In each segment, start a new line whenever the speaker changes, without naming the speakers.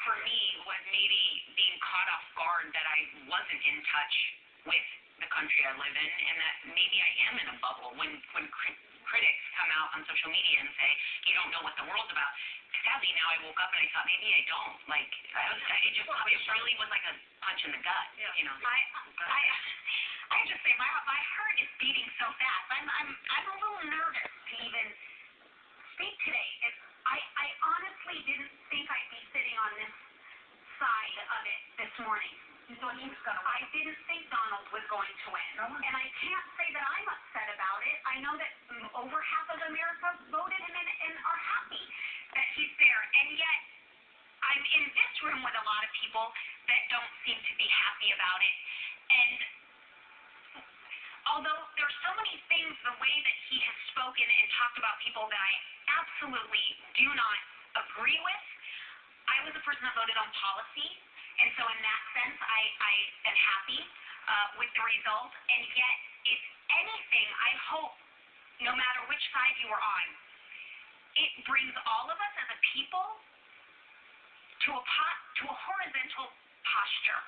for me was maybe being caught off guard that I wasn't in touch with the country I live in, and that maybe I am in a bubble when critics come out on social media and say, you don't know what the world's about. Sadly, now I woke up and I thought, maybe I don't. Like, it really was like a punch in the gut, you know.
I have to say, my heart is beating so fast. I'm a little nervous to even speak today. I honestly didn't think I'd be sitting on this side of it this morning. I didn't think Donald was going to win. And I can't say that I'm upset about it. I know that over half of America voted him and are happy that he's there. And yet, I'm in this room with a lot of people that don't seem to be happy about it. And although there's so many things, the way that he has spoken and talked about people that I absolutely do not agree with, I was a person that voted on policy. And so in that sense, I am happy with the result. And yet, if anything, I hope, no matter which side you are on, it brings all of us as a people to a horizontal posture.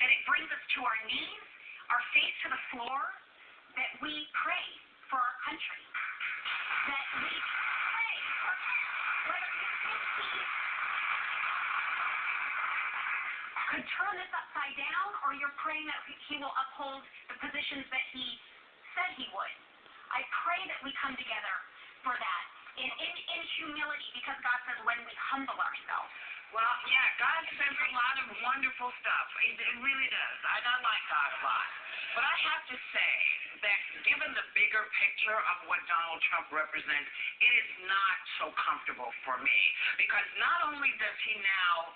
That it brings us to our knees, our face to the floor, that we pray for our country. That we pray for whether you think he could turn this upside down, or you're praying that he will uphold the positions that he said he would. I pray that we come together for that in humility, because God says when we humble ourselves.
Well, yeah, God says a lot of wonderful stuff. It really does. I like God a lot. But I have to say that given the bigger picture of what Donald Trump represents, it is not so comfortable for me. Because not only does he now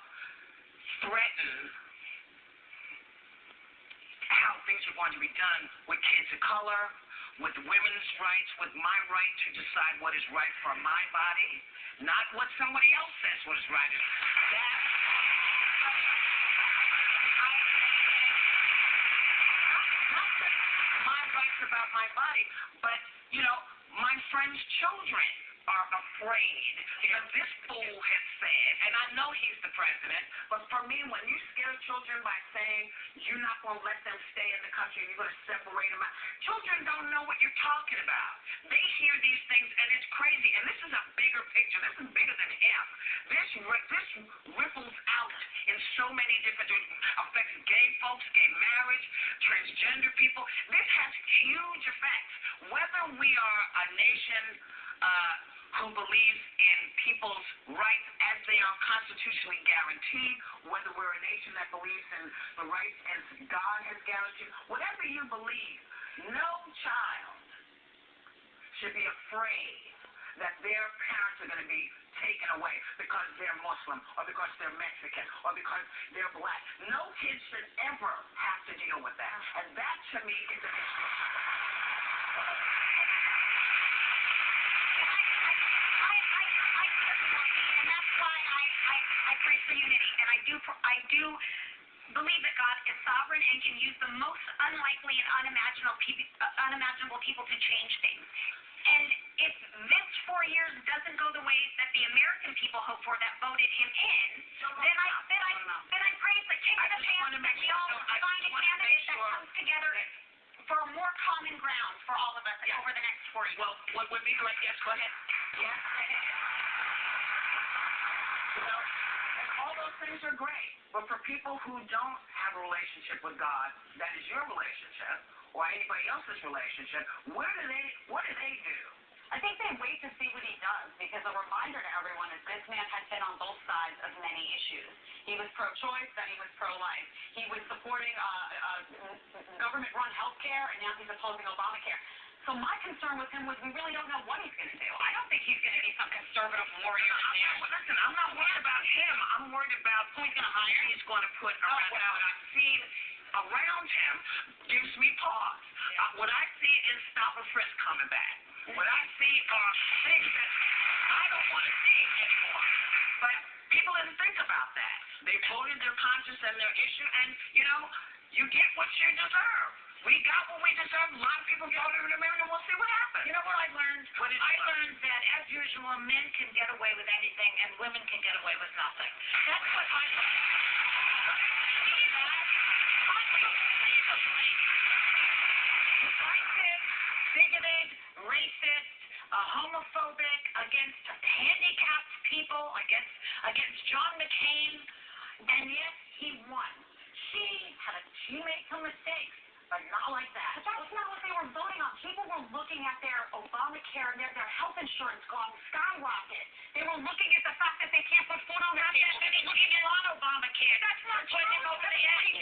threaten how things are going to be done with kids of color, with women's rights, with my right to decide what is right for my body, not what somebody else says what is right. Not just my rights about my body, but, you know, my friends' children are afraid because this fool has said, and I know he's the president, but for me, when you scare children by saying you're not going to let them stay in the country and you're going to separate them out, children don't know what you're talking about. They hear these things and it's crazy, and this is a bigger picture. This is bigger than him. This ripples out in so many different things. Affects gay folks, gay marriage, transgender people. This has huge effects. Whether we are a nation who believes in people's rights as they are constitutionally guaranteed, whether we're a nation that believes in the rights as God has guaranteed, whatever you believe, no child should be afraid that their parents are going to be taken away because they're Muslim or because they're Mexican or because they're black. No kid should ever have to deal with that. And that, to me, is an issue.
I do believe that God is sovereign and can use the most unlikely and unimaginable people to change things. And if this 4 years doesn't go the way that the American people hope for that voted him in, then I praise the kick of the pants that we all find a candidate that comes together for more common ground for all of us over the next 4 years.
Well, what would be great? Yes, go ahead. Yes. All those things are great, but for people who don't have a relationship with God, that is your relationship, or anybody else's relationship, what do they do?
I think they wait to see what he does, because a reminder to everyone is this man has been on both sides of many issues. He was pro-choice, then he was pro-life. He was supporting government-run health care, and now he's opposing Obamacare. So my concern with him was we really don't know what he's going to do. I don't think he's going to be some conservative warrior.
Listen, I'm not worried about him. I'm worried about who he's going to hire. He's going to put around. What I've seen around him gives me pause. What I see is stop and frisk coming back. What I see are things that I don't want to see anymore. But people didn't think about that. They voted their conscience and their issue, and, you know, you get what you deserve. We got what we deserved. A lot of people voted him in, and we'll see what happens.
You know what I learned?
What did you
I
learn?
learned that, as usual, men can get away with anything, and women can get away with nothing. That's what I learned. See that? Unbelievably divisive, bigoted, racist, homophobic, against handicapped people, against John McCain, and yet he won. She made some mistakes, but not like that.
But that's not what they were voting on. People were looking at their